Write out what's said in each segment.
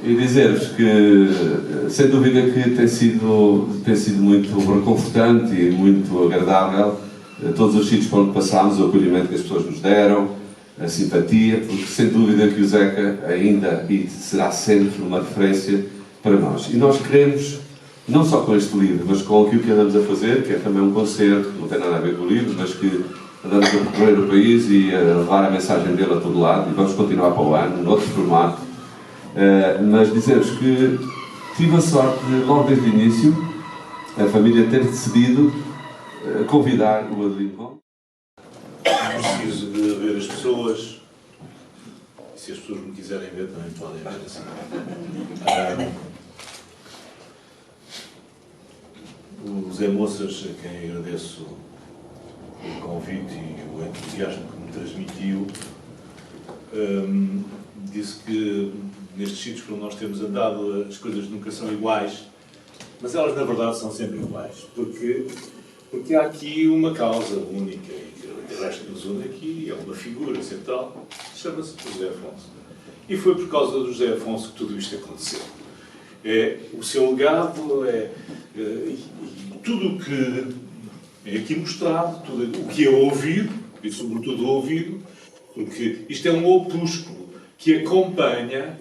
E dizer-vos que, sem dúvida que tem sido muito reconfortante e muito agradável todos os sítios por onde passámos, o acolhimento que as pessoas nos deram, a simpatia, porque sem dúvida que o Zeca ainda e será sempre uma referência para nós. E nós queremos, não só com este livro, mas com aquilo que andamos a fazer, que é também um concerto, não tem nada a ver com o livro, mas que andamos a percorrer o país e a levar a mensagem dele a todo lado, e vamos continuar para o ano, noutro formato. Mas dizer-vos que tive a sorte de, logo desde o início, a família ter decidido convidar o Adelino Gomes. Preciso de ver as pessoas, e se as pessoas me quiserem ver também podem ver assim. O Zé Moças, a quem agradeço o convite e o entusiasmo que me transmitiu, disse que nestes sítios por onde nós temos andado as coisas nunca são iguais, mas elas na verdade são sempre iguais, porque há aqui uma causa única e que o resto que nos une aqui é uma figura central, chama-se José Afonso. E foi por causa do José Afonso que tudo isto aconteceu. O seu legado e tudo o que é aqui mostrado, tudo o que é ouvido, e sobretudo ouvido, porque isto é um opúsculo que acompanha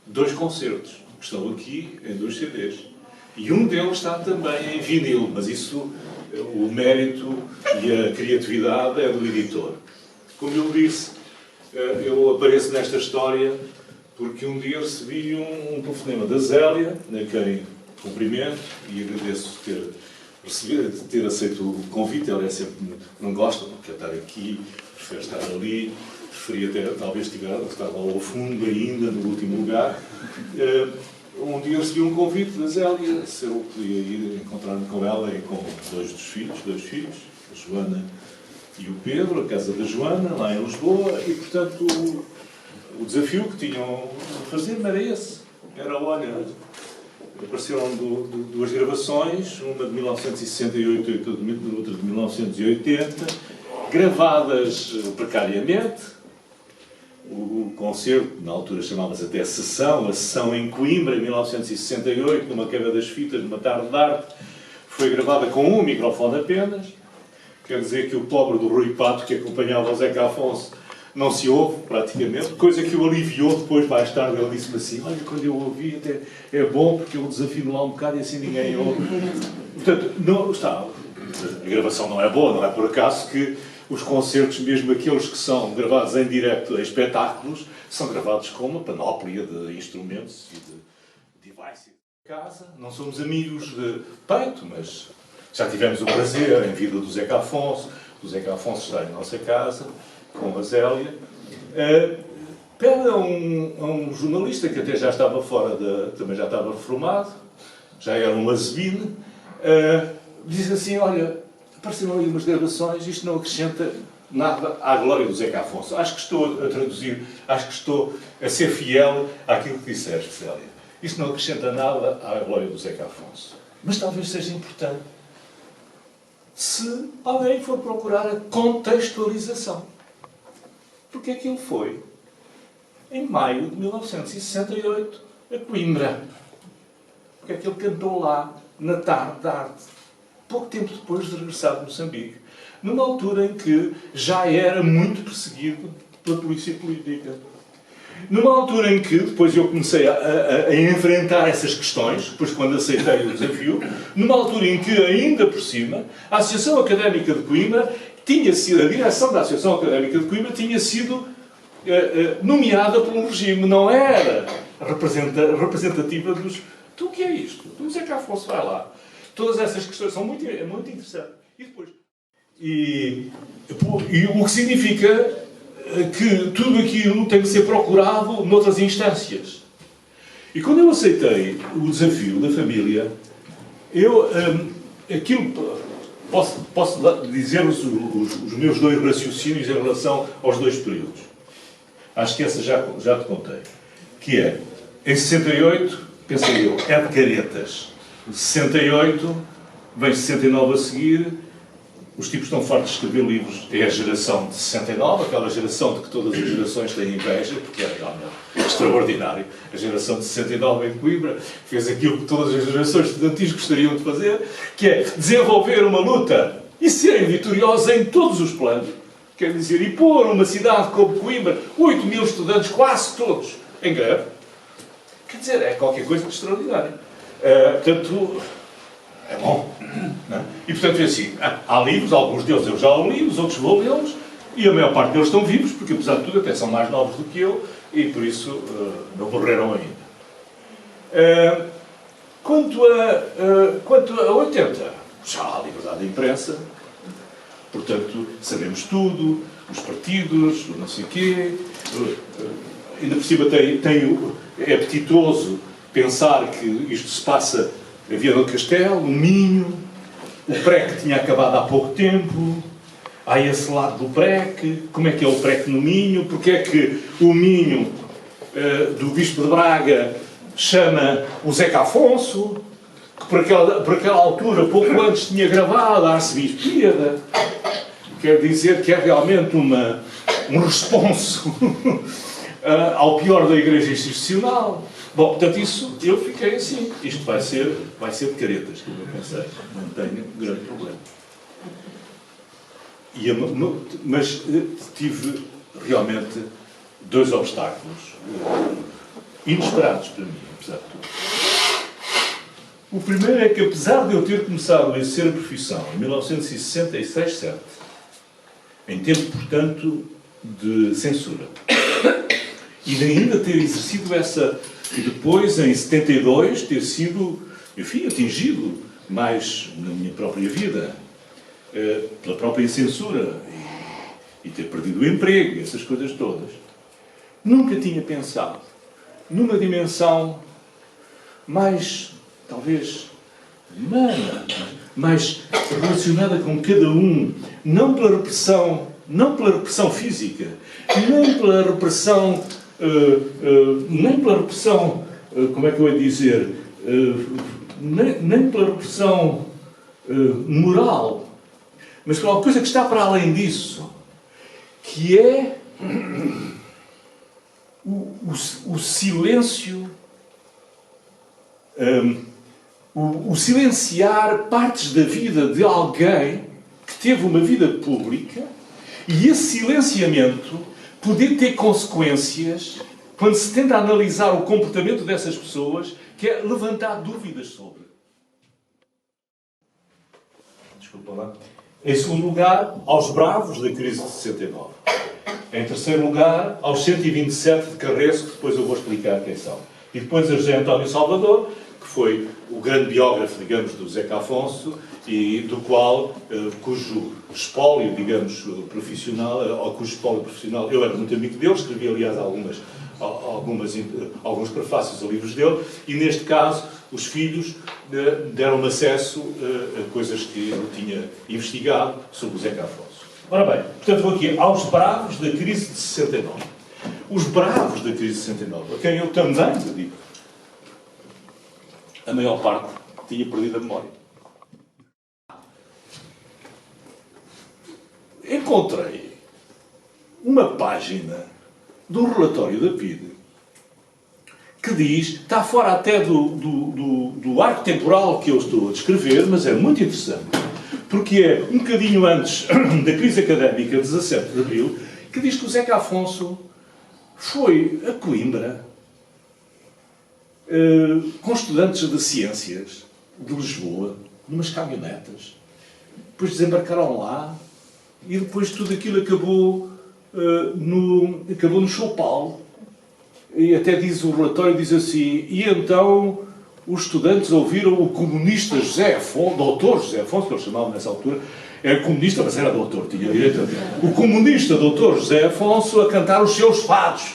2 concertos, que estão aqui em 2 CDs. E um deles está também em vinil, mas isso, o mérito e a criatividade é do editor. Como eu disse, eu apareço nesta história porque um dia recebi um telefonema da Zélia, a quem cumprimento e agradeço ter aceito o convite. Ela é sempre muito, não gosta, não quer estar aqui, prefere estar ali, preferia até, talvez estar lá ao fundo ainda, no último lugar. Um dia recebi um convite da Zélia, se eu podia ir encontrar-me com ela e com dois filhos, a Joana e o Pedro, a casa da Joana, lá em Lisboa, e portanto o desafio que tinham a fazer era esse. Era, olha, apareceram 2 gravações, uma de 1968 e outra de 1980, gravadas precariamente. O concerto, na altura chamava-se até Sessão, a Sessão em Coimbra, em 1968, numa quebra das fitas, numa tarde de arte, foi gravada com um microfone apenas. Quer dizer que o pobre do Rui Pato, que acompanhava o Zeca Afonso, não se ouve, praticamente, coisa que o aliviou depois, mais tarde, ele disse-me assim, olha, quando eu ouvi, até é bom, porque eu desafio lá um bocado e assim ninguém ouve. Portanto, não está, a gravação não é boa, não é por acaso que os concertos, mesmo aqueles que são gravados em direto em espetáculos, são gravados com uma panóplia de instrumentos e de devices. Casa, não somos amigos de peito, mas já tivemos o prazer em vida do Zeca Afonso. O Zeca Afonso está em nossa casa, com a Zélia. Pede a um jornalista que até já estava também já estava reformado, já era um azebine, diz assim, olha, apareceram aí umas gravações, isto não acrescenta nada à glória do Zeca Afonso. Acho que estou a traduzir, acho que estou a ser fiel àquilo que disseste, Zélia. Isto não acrescenta nada à glória do Zeca Afonso. Mas talvez seja importante se alguém for procurar a contextualização. Porque aquilo foi em maio de 1968, a Coimbra. Porque aquilo cantou lá, na tarde de arte, pouco tempo depois de regressar de Moçambique, numa altura em que já era muito perseguido pela polícia política. Numa altura em que, depois eu comecei a enfrentar essas questões, depois quando aceitei o desafio, numa altura em que, ainda por cima, a Associação Académica de Coimbra a direção da Associação Académica de Coimbra tinha sido nomeada por um regime, não era representativa dos... Então o que é isto? Então o Zeca Afonso vai lá. Todas essas questões são muito interessantes. E depois... E o que significa que tudo aquilo tem que ser procurado noutras instâncias. E quando eu aceitei o desafio da família, posso dizer-vos os meus 2 raciocínios em relação aos 2 períodos. Acho que essa já te contei. Que é, em 68, pensei eu, é de caretas. 68, vem 69 a seguir, Os tipos estão fartos de escrever livros. É a geração de 69, aquela geração de que todas as gerações têm inveja, porque era realmente extraordinário. A geração de 69 em Coimbra fez aquilo que todas as gerações estudantis gostariam de fazer, que é desenvolver uma luta e serem vitoriosos em todos os planos. Quer dizer, e pôr uma cidade como Coimbra, 8 mil estudantes, quase todos, em greve. Quer dizer, é qualquer coisa de extraordinário. Portanto, é bom. Não é? E, portanto, é assim, há livros, alguns deles eu já li, os outros vou lê-los, e a maior parte deles estão vivos, porque, apesar de tudo, até são mais novos do que eu, e, por isso, não morreram ainda. Quanto a 80, já há liberdade de imprensa, portanto, sabemos tudo, os partidos, o não sei quê, ainda por cima é apetitoso pensar que isto se passa a Viana do Castelo, no Minho, o PREC tinha acabado há pouco tempo, há esse lado do PREC, como é que é o PREC no Minho, porque é que o Minho do Bispo de Braga chama o Zeca Afonso, que por aquela altura, pouco antes, tinha gravado a Arcebispia. Quer dizer que é realmente um responso ao pior da Igreja Institucional. Bom, portanto, isso, eu fiquei assim. Isto vai ser de caretas, como eu pensei. Não tenho grande problema. Mas tive realmente 2 obstáculos inesperados para mim, apesar de tudo. O primeiro é que, apesar de eu ter começado a exercer a profissão em 1966-7, em tempo, portanto, de censura, e de ainda ter exercido essa, e depois, em 72, ter sido, enfim, atingido mais na minha própria vida, pela própria censura, e ter perdido o emprego, essas coisas todas, nunca tinha pensado numa dimensão mais, talvez, humana, mais relacionada com cada um, não pela repressão física, nem pela repressão, como é que eu ia dizer, nem pela repressão moral, mas por alguma coisa que está para além disso, que é o silêncio, o silenciar partes da vida de alguém que teve uma vida pública, e esse silenciamento poder ter consequências quando se tenta analisar o comportamento dessas pessoas, que é levantar dúvidas sobre. Desculpa lá. Em segundo lugar, aos bravos da crise de 69. Em terceiro lugar, aos 127 de Carreço, que depois eu vou explicar quem são. E depois a José António Salvador, que foi o grande biógrafo, digamos, do Zeca Afonso, e do qual, cujo espólio, digamos, profissional, ou cujo espólio profissional, eu era muito amigo dele, escrevi, aliás, alguns prefácios a livros dele, e neste caso, os filhos deram-me acesso a coisas que eu tinha investigado sobre o Zeca Afonso. Ora bem, portanto, vou aqui aos bravos da crise de 69. Os bravos da crise de 69, a quem eu também dedico, a maior parte tinha perdido a memória. Encontrei uma página do relatório da PIDE que diz, está fora até do arco temporal que eu estou a descrever, mas é muito interessante, porque é um bocadinho antes da crise académica, 17 de abril, que diz que o Zeca Afonso foi a Coimbra com estudantes de ciências de Lisboa, numas caminhonetas, depois desembarcaram lá, e depois tudo aquilo acabou no Choupal. E até diz o relatório, diz assim, e então os estudantes ouviram o comunista José Afonso, doutor José Afonso, que eles chamavam nessa altura, era comunista, mas era doutor, tinha direito a... O comunista doutor José Afonso a cantar os seus fados,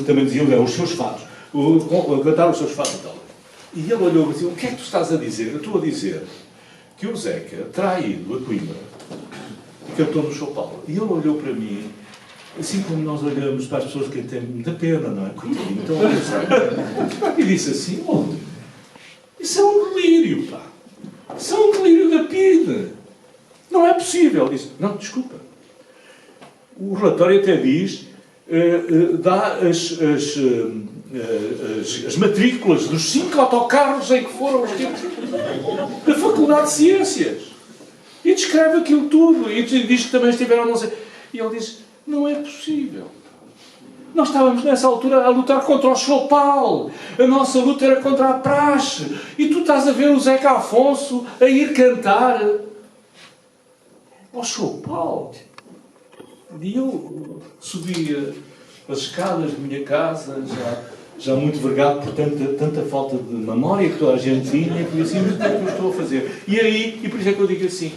também diziam, os seus fados, a cantar os seus fados e tal. E ele olhou e disse, o que é que tu estás a dizer? Eu estou a dizer que o Zeca terá ido a Coimbra e cantou no Choupal. E ele olhou para mim, assim como nós olhamos para as pessoas que têm muita pena, não é? Coitadinho, então, e disse assim, isso é um delírio, pá. Isso é um delírio da PIDE. Não é possível. possível. Disse, não, desculpa. O relatório até diz, dá as matrículas dos 5 autocarros em que foram os tipos da Faculdade de Ciências. E descreve aquilo tudo. E diz que também estiveram, não sei... E ele diz, não é possível. Nós estávamos nessa altura a lutar contra o Chopal. A nossa luta era contra a praxe. E tu estás a ver o Zeca Afonso a ir cantar ao Chopal. E eu subia as escadas da minha casa, já muito vergado por tanta falta de memória que toda a gente tinha, e eu assim, mas o que é que eu estou a fazer? E aí, e por isso é que eu digo assim,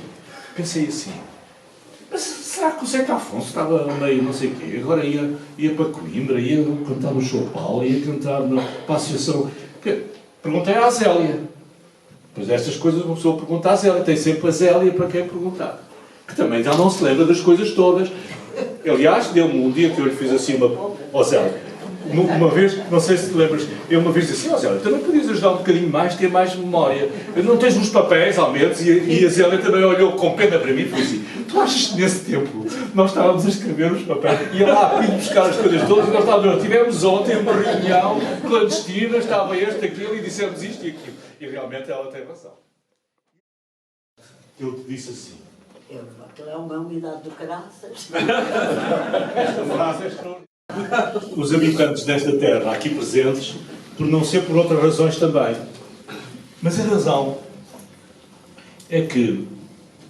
pensei assim, mas será que o Zeca Afonso estava meio não sei o quê, agora ia para Coimbra, ia cantar no Chopal, ia cantar para a Associação... Perguntei à Zélia. Pois estas coisas uma pessoa pergunta à Zélia, tem sempre a Zélia para quem perguntar. Que também já não se lembra das coisas todas. Aliás, deu-me um dia que eu lhe fiz assim uma Zélia, uma vez, não sei se te lembras, eu uma vez disse assim, Zélia, também podias ajudar um bocadinho mais, ter mais memória. Não tens uns papéis, ao menos? E a Zélia também olhou com pena para mim e falou assim, tu achas que nesse tempo nós estávamos a escrever os papéis, ia lá a buscar as coisas todas, e nós tivemos ontem uma reunião clandestina, estava este, aquilo, e dissemos isto e aquilo. E realmente ela tem razão. Ele te disse assim, Aquilo é uma umidade do caraças. esta frase é extraordinária. Os habitantes desta terra, aqui presentes, por não ser por outras razões também. Mas a razão é que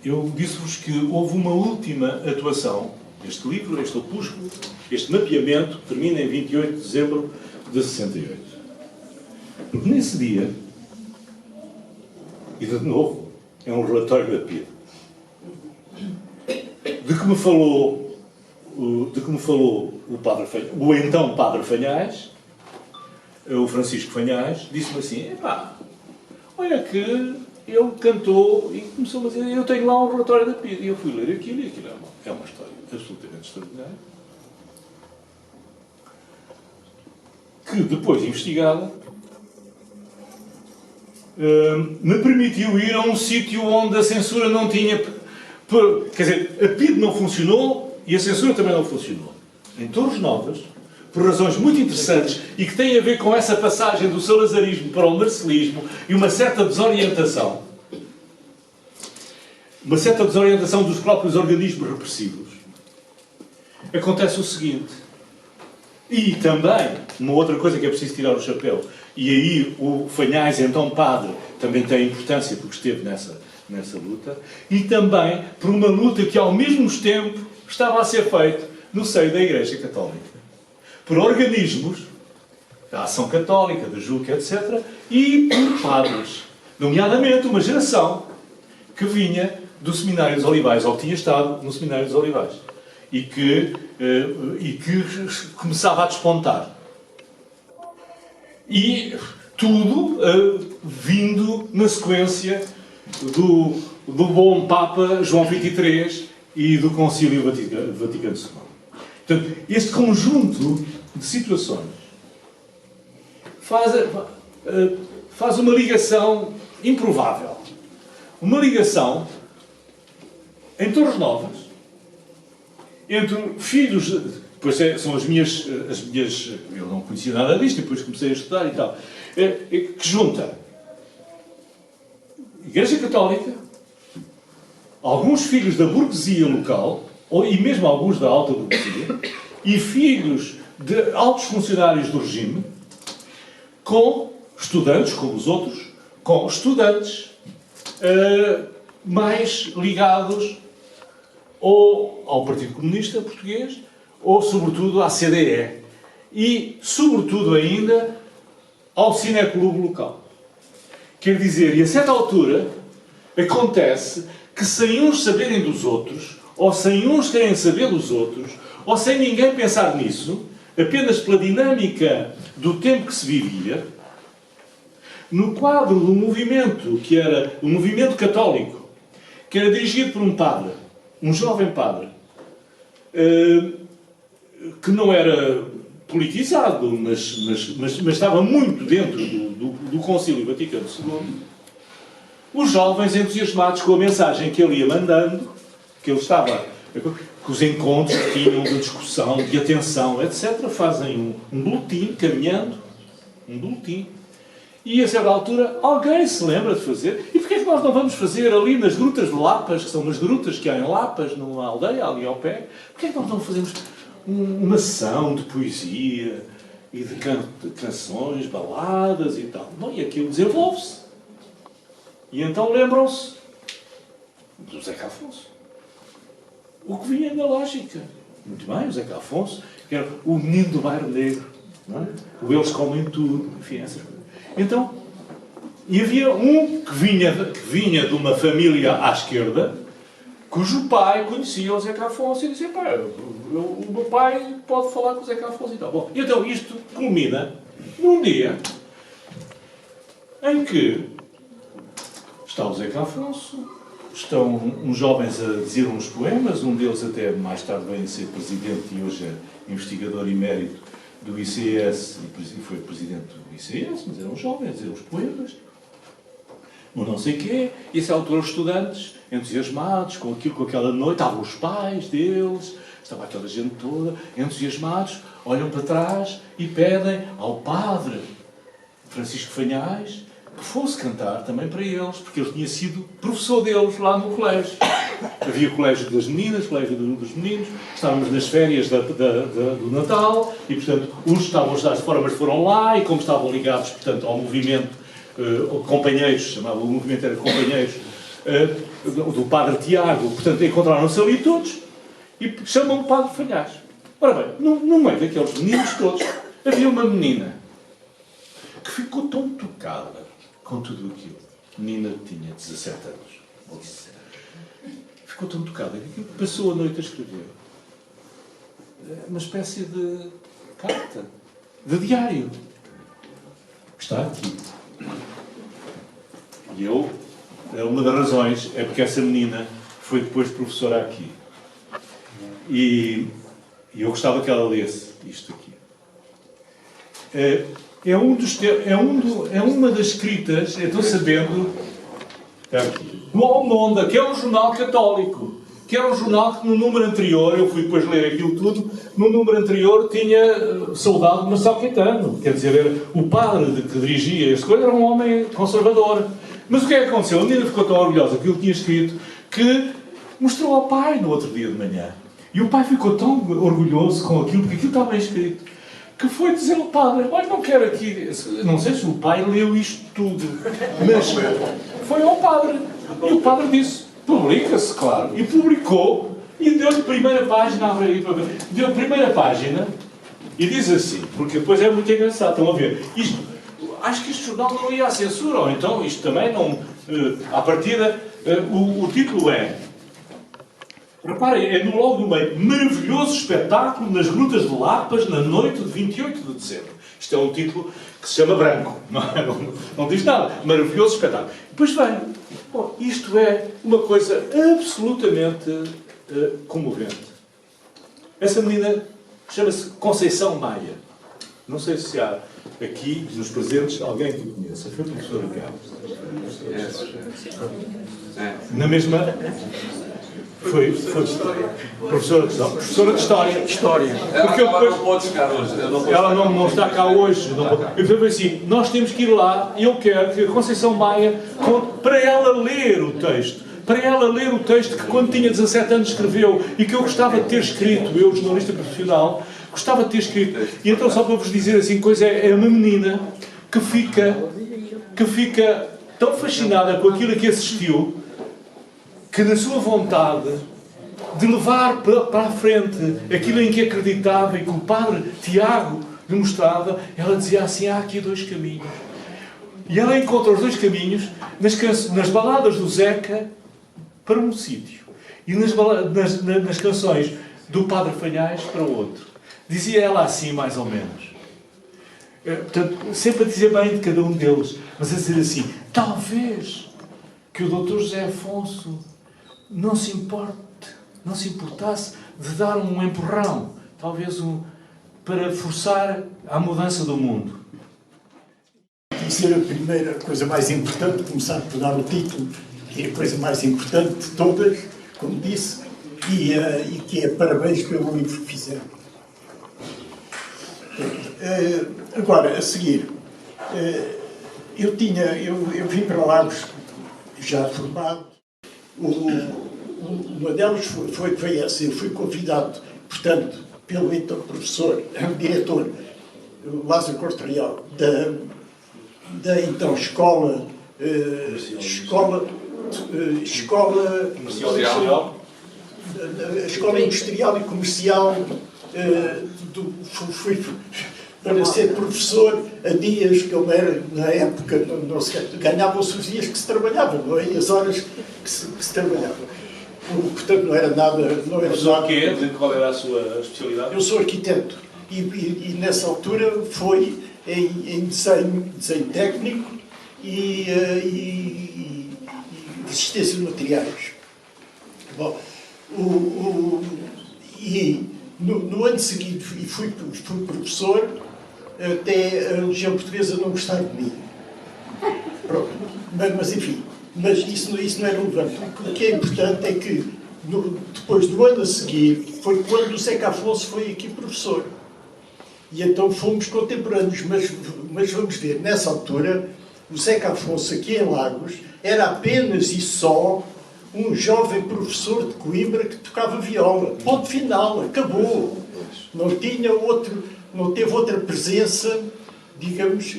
eu disse-vos que houve uma última atuação. Este livro, este opúsculo, este mapeamento, termina em 28 de dezembro de 68. Porque nesse dia, e de novo, é um relatório da PIDE, de que me falou o então Padre Fanhais, o Francisco Fanhais, disse-me assim, epá, olha que ele cantou e começou a dizer, eu tenho lá um relatório da PIDE. E eu fui ler aquilo e aquilo é uma história absolutamente extraordinária. Que depois investigada, me permitiu ir a um sítio onde a censura não tinha... Quer dizer, a PIDE não funcionou e a censura também não funcionou. Em Torres Novas, por razões muito interessantes e que têm a ver com essa passagem do salazarismo para o marcelismo e uma certa desorientação dos próprios organismos repressivos, acontece o seguinte. E também, uma outra coisa que é preciso tirar o chapéu, e aí o Fanhais, então padre, também tem importância porque esteve nessa luta, e também por uma luta que ao mesmo tempo estava a ser feita no seio da Igreja Católica, por organismos da Ação Católica, da JUC, etc., e por padres, nomeadamente uma geração que vinha do Seminário dos Olivais, ou que tinha estado no Seminário dos Olivais, e que começava a despontar. E tudo vindo na sequência do bom Papa João XXIII e do Concílio Vaticano II. Portanto, este conjunto de situações faz uma ligação improvável. Uma ligação em Torres Novas entre filhos... Depois são as minhas... Eu não conhecia nada disto, depois comecei a estudar e tal. Que junta Igreja Católica, alguns filhos da burguesia local, e mesmo alguns da alta burguesia, e filhos de altos funcionários do regime, com estudantes, como os outros, com estudantes mais ligados ou ao Partido Comunista Português, ou, sobretudo, à CDE. E, sobretudo, ainda, ao cineclube local. Quer dizer, e a certa altura, acontece que sem uns saberem dos outros, ou sem uns querem saber dos outros, ou sem ninguém pensar nisso, apenas pela dinâmica do tempo que se vivia, no quadro do movimento, que era o movimento católico, que era dirigido por um padre, um jovem padre, que não era politizado, mas estava muito dentro do Concílio Vaticano II, os jovens entusiasmados com a mensagem que ele ia mandando, que ele estava, que os encontros que tinham de discussão, de atenção, etc., fazem um boletim, caminhando, um boletim. E a certa altura, alguém se lembra de fazer. E porquê é que nós não vamos fazer ali nas grutas de Lapas, que são umas grutas que há em Lapas, numa aldeia ali ao pé, porquê é que nós não fazemos uma sessão de poesia e de canções, baladas e tal? Não, e aquilo desenvolve-se. E então lembram-se do Zeca Afonso. O que vinha na lógica. Muito bem, o Zeca Afonso, que era o menino do bairro negro, não é? O Eles Comem Tudo, enfim, essas coisas. Então, e havia um que vinha de uma família à esquerda, cujo pai conhecia o Zeca Afonso e dizia: pá, o meu pai pode falar com o Zeca Afonso e tal. Bom, então isto culmina num dia em que está o Zeca Afonso, estão uns jovens a dizer uns poemas, um deles até mais tarde veio a ser presidente e hoje é investigador emérito do ICS, e foi presidente do ICS, mas eram jovens a dizer os poemas, ou não sei o quê, e a essa altura os estudantes, entusiasmados com aquilo, com aquela noite, estavam os pais deles, estava aquela gente toda, entusiasmados, olham para trás e pedem ao padre Francisco Fanhais que fosse cantar também para eles, porque ele tinha sido professor deles lá no colégio. Havia colégio das meninas, colégio dos meninos, estávamos nas férias do Natal e, portanto, uns estavam as formas foram lá e, como estavam ligados, portanto, ao movimento companheiros, chamava o movimento era companheiros, do padre Tiago, portanto, encontraram-se ali todos e chamam o padre Fanhais. Ora bem, no meio daqueles meninos todos, havia uma menina que ficou tão tocada com tudo aquilo. A menina tinha 17 anos. Ficou tão tocada que passou a noite a escrever. Uma espécie de carta, de diário, que está aqui. E uma das razões é porque essa menina foi depois professora aqui. E eu gostava que ela lesse isto aqui. É uma das escritas, eu estou sabendo, do Almonda, que é um jornal católico, que era um jornal que no número anterior, eu fui depois ler aquilo tudo, no número anterior tinha saudado de Marcelo Caetano, quer dizer, era o padre que dirigia esta coisa, era um homem conservador. Mas o que é que aconteceu? A menina ficou tão orgulhosa que ele tinha escrito que mostrou ao pai no outro dia de manhã. E o pai ficou tão orgulhoso com aquilo, porque aquilo estava bem escrito, que foi dizer ao padre: olha, não quero aqui... Não sei se o pai leu isto tudo, mas foi ao padre. E o padre disse: publica-se, claro. E publicou, e deu-lhe primeira página, abre aí para ver. Deu a primeira página, e diz assim, porque depois é muito engraçado, estão a ver. Acho que este jornal não ia à censura, ou então isto também não... à partida, o título é... Reparem, é logo no meio. Maravilhoso espetáculo nas grutas de Lapas na noite de 28 de dezembro. Isto é um título que se chama branco. Não diz nada. Maravilhoso espetáculo. Depois vem. Bom, isto é uma coisa absolutamente comovente. Essa menina chama-se Conceição Maia. Não sei se há aqui, nos presentes, alguém que o conheça. Foi professora cá. Na mesma... Foi professora de História. Porque Ela não pode ficar hoje. Ela não está cá hoje. Eu falei assim, nós temos que ir lá e eu quero que a Conceição Maia, para ela ler o texto, que quando tinha 17 anos escreveu e que eu gostava de ter escrito, eu, jornalista profissional, gostava de ter escrito. E então, só para vos dizer assim, coisa é uma menina que fica tão fascinada com aquilo a que assistiu, que na sua vontade de levar para a frente aquilo em que acreditava e que o padre Tiago lhe mostrava, ela dizia assim: há aqui dois caminhos. E ela encontra os dois caminhos nas baladas do Zeca para um sítio e nas canções do padre Fanhais para outro. Dizia ela assim, mais ou menos. Portanto, sempre a dizer bem de cada um deles, mas a dizer assim: talvez que o Dr. José Afonso não se importasse de dar um empurrão, talvez para forçar a mudança do mundo. Dizer a primeira coisa mais importante, começar por dar o título, que é a coisa mais importante de todas, como disse, e que é parabéns pelo livro que fizeram. Agora, a seguir, eu vim para Lagos já formado. Uma delas foi essa. Eu fui convidado, portanto, pelo então professor, diretor Lázaro Costa Real, da então escola industrial e comercial, fui para ser professor a dias que ele era, na época, não se ganhavam-se os dias que se trabalhava, não é? E as horas que se trabalhava. Portanto, não era nada. Não era nada. Qual era a sua especialidade? Eu sou arquiteto e nessa altura foi em desenho técnico e resistência de materiais. Bom, no ano seguinte fui professor até a Legião Portuguesa não gostar de mim. Pronto. Mas enfim, mas isso não é relevante. O que é importante é que depois do ano a seguir foi quando o Zeca Afonso foi aqui professor. E então fomos contemporâneos, mas vamos ver, nessa altura o Zeca Afonso aqui em Lagos era apenas e só um jovem professor de Coimbra que tocava viola. Ponto final, acabou. Não teve outra presença, digamos,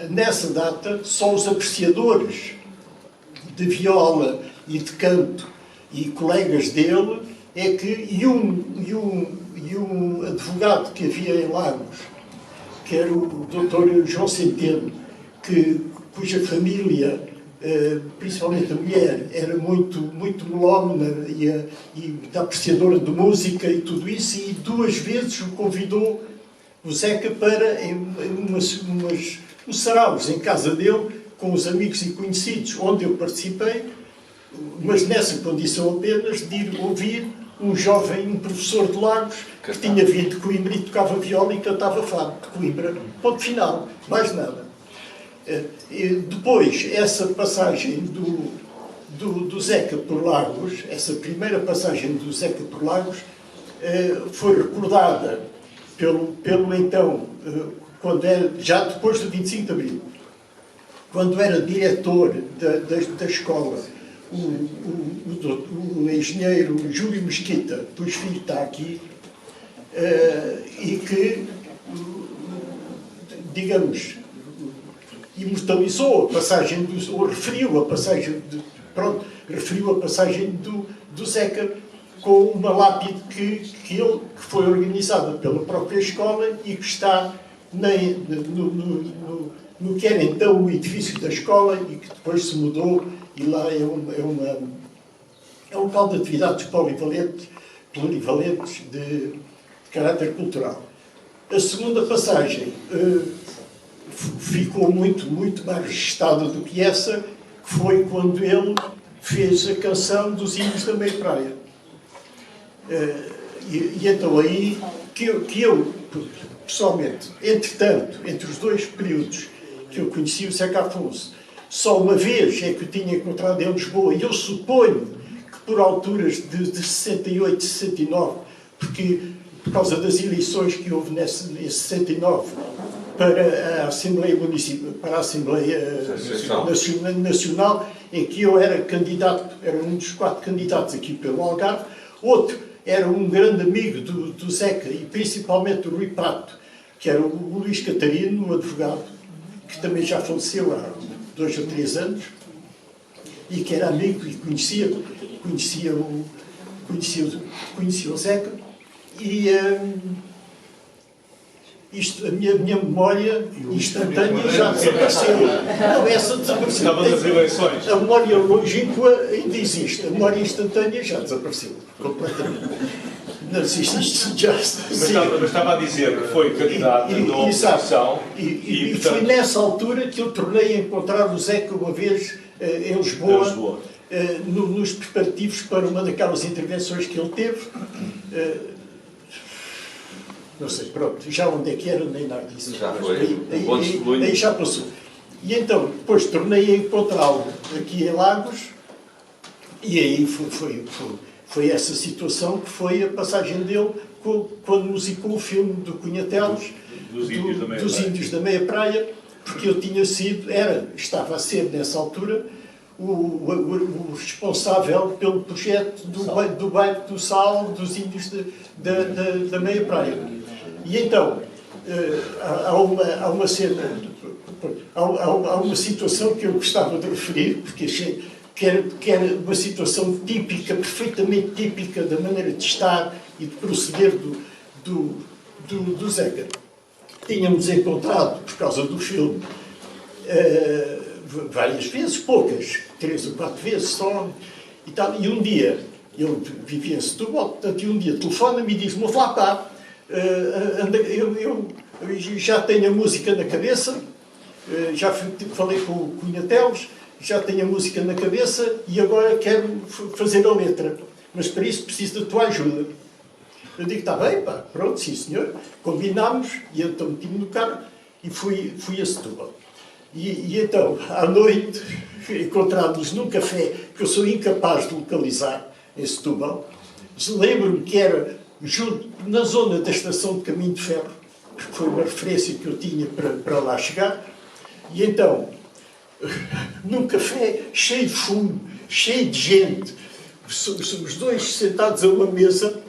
nessa data, só os apreciadores de viola e de canto e colegas dele, e um advogado que havia em Lagos, que era o Dr. João Centeno, cuja família, principalmente a mulher, era muito melómana e apreciadora de música e tudo isso, e 2 vezes o convidou, o Zeca, para uns saraus em casa dele, com os amigos e conhecidos, onde eu participei, mas nessa condição apenas de ir ouvir um professor de Lagos, que tinha vindo de Coimbra e tocava viola e cantava fado de Coimbra. Ponto final, mais nada. Depois, essa passagem do Zeca por Lagos, essa primeira passagem do Zeca por Lagos, foi recordada pelo então, quando era, já depois do 25 de Abril, quando era diretor da escola, o engenheiro Júlio Mesquita, dos Filhos, está aqui, e que, digamos, imortalizou a passagem, ou referiu a passagem do Zeca com uma lápide que foi organizada pela própria escola e que está no que era então o edifício da escola e que depois se mudou, e lá é um local de atividades plurivalentes de caráter cultural. A segunda passagem ficou muito mais registada do que essa, que foi quando ele fez a canção dos Hinos da Meia Praia. E então aí que eu, pessoalmente, entretanto, entre os 2 períodos que eu conheci o Zeca Afonso, só uma vez é que o tinha encontrado em Lisboa, e eu suponho que por alturas de 68, 69, porque por causa das eleições que houve em 69 para a Assembleia Municipal, para a Assembleia Nacional, em que eu era candidato, era um dos 4 candidatos aqui pelo Algarve. Outro era um grande amigo do Zeca, e principalmente do Rui Pato, que era o Luís Catarino, um advogado, que também já faleceu há 2 ou 3 anos, e que era amigo e conhecia o Zeca. E a minha memória instantânea já desapareceu. Não, essa desapareceu. Estava nas eleições. A memória longínqua ainda existe. A memória instantânea já desapareceu completamente. Não existe já. Mas estava a dizer que foi candidato na oposição. E foi nessa altura que eu tornei a encontrar o Zeca uma vez em Lisboa. Nos preparativos para uma daquelas intervenções que ele teve. Não sei, pronto, já onde é que era, nem nada disso. Já foi. Aí já passou. E então, depois tornei a encontrá-lo aqui em Lagos, e aí Foi essa situação que foi a passagem dele quando musicou o filme do Cunhatelos, dos Índios da Meia Praia, porque eu tinha sido, estava a ser nessa altura o responsável pelo projeto do Bairro do Sal dos Índios da Meia Praia. E então, há uma cena, há uma situação que eu gostava de referir, porque achei que era uma situação típica, perfeitamente típica da maneira de estar e de proceder do Zeca. Tínhamos encontrado, por causa do filme, várias vezes, poucas, 3 ou 4 vezes só, e tal. E um dia, ele vivia em Setúbal, portanto, e um dia telefona-me e diz-me: "Lá pá, eu já tenho a música na cabeça, já falei com o Cunhatelos, já tenho a música na cabeça e agora quero fazer a letra, mas para isso preciso da tua ajuda." Eu digo: "Está bem, pá, pronto, sim senhor." Combinámos, e então meti-me no carro e fui a Setúbal. E então, à noite, encontrámos num café que eu sou incapaz de localizar em Setúbal. Lembro-me que era junto, na zona da estação de Caminho de Ferro, que foi uma referência que eu tinha para lá chegar. E então, num café cheio de fumo, cheio de gente, somos dois sentados a uma mesa,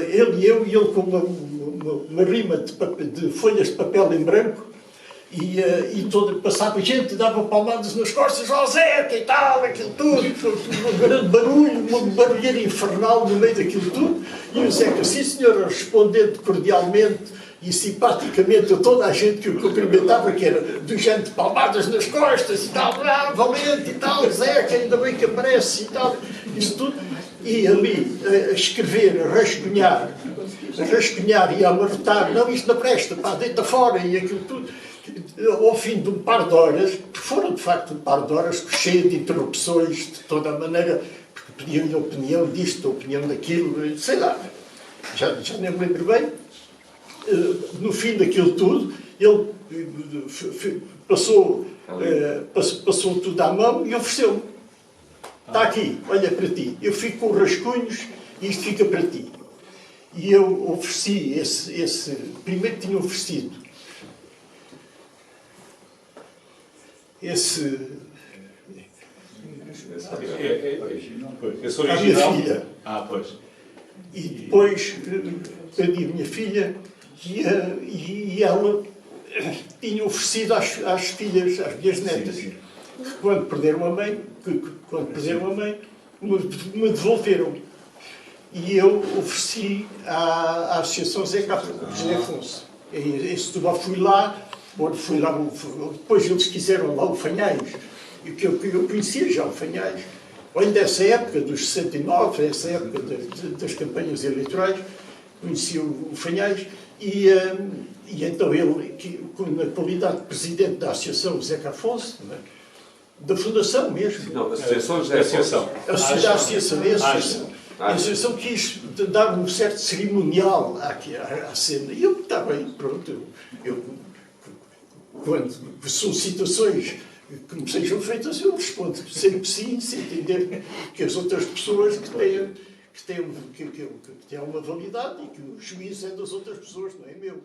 ele e eu, e ele com uma rima de folhas de papel em branco, e passava gente, dava palmadas nas costas: "Ó Zeca e tal, aquilo tudo", um grande barulho, uma barulheira infernal no meio daquilo tudo, e o Zeca: "Sim senhor", respondendo cordialmente e simpaticamente a toda a gente que o cumprimentava, que era do género de palmadas nas costas e tal, valente e tal, Zeca, ainda bem que aparece e tal, isso tudo. E ali a escrever, a rascunhar e a amarrotar: "Não, isto não presta, pá, deita fora", e aquilo tudo. Ao fim de um par de horas, foram de facto um par de horas, cheio de interrupções de toda a maneira, porque pediam-lhe a opinião disto, a opinião daquilo, sei lá, já nem me lembro bem. No fim daquilo tudo, ele passou tudo à mão e ofereceu-me: "Está aqui, olha para ti, eu fico com rascunhos e isto fica para ti." E eu ofereci esse primeiro tinha oferecido esse original? À minha filha. Pois. E depois pedi a minha filha e ela tinha oferecido às filhas, às minhas netas. Sim. Quando perderam a mãe, me devolveram. E eu ofereci à Associação Zeca Afonso. Em Setúbal fui lá, depois eles quiseram lá o Fanhais, e que eu conhecia já o Fanhais, ainda dessa época, dos 69, essa época das campanhas eleitorais, conhecia o Fanhais, e então ele, na qualidade de presidente da Associação Zeca Afonso, da Fundação mesmo. Não, a Associação já é a Associação quis dar um certo cerimonial à cena. E eu: "Está bem, pronto, quando são situações que me sejam feitas, eu respondo sempre sim, sem entender que as outras pessoas que têm uma validade e que o juízo é das outras pessoas, não é meu."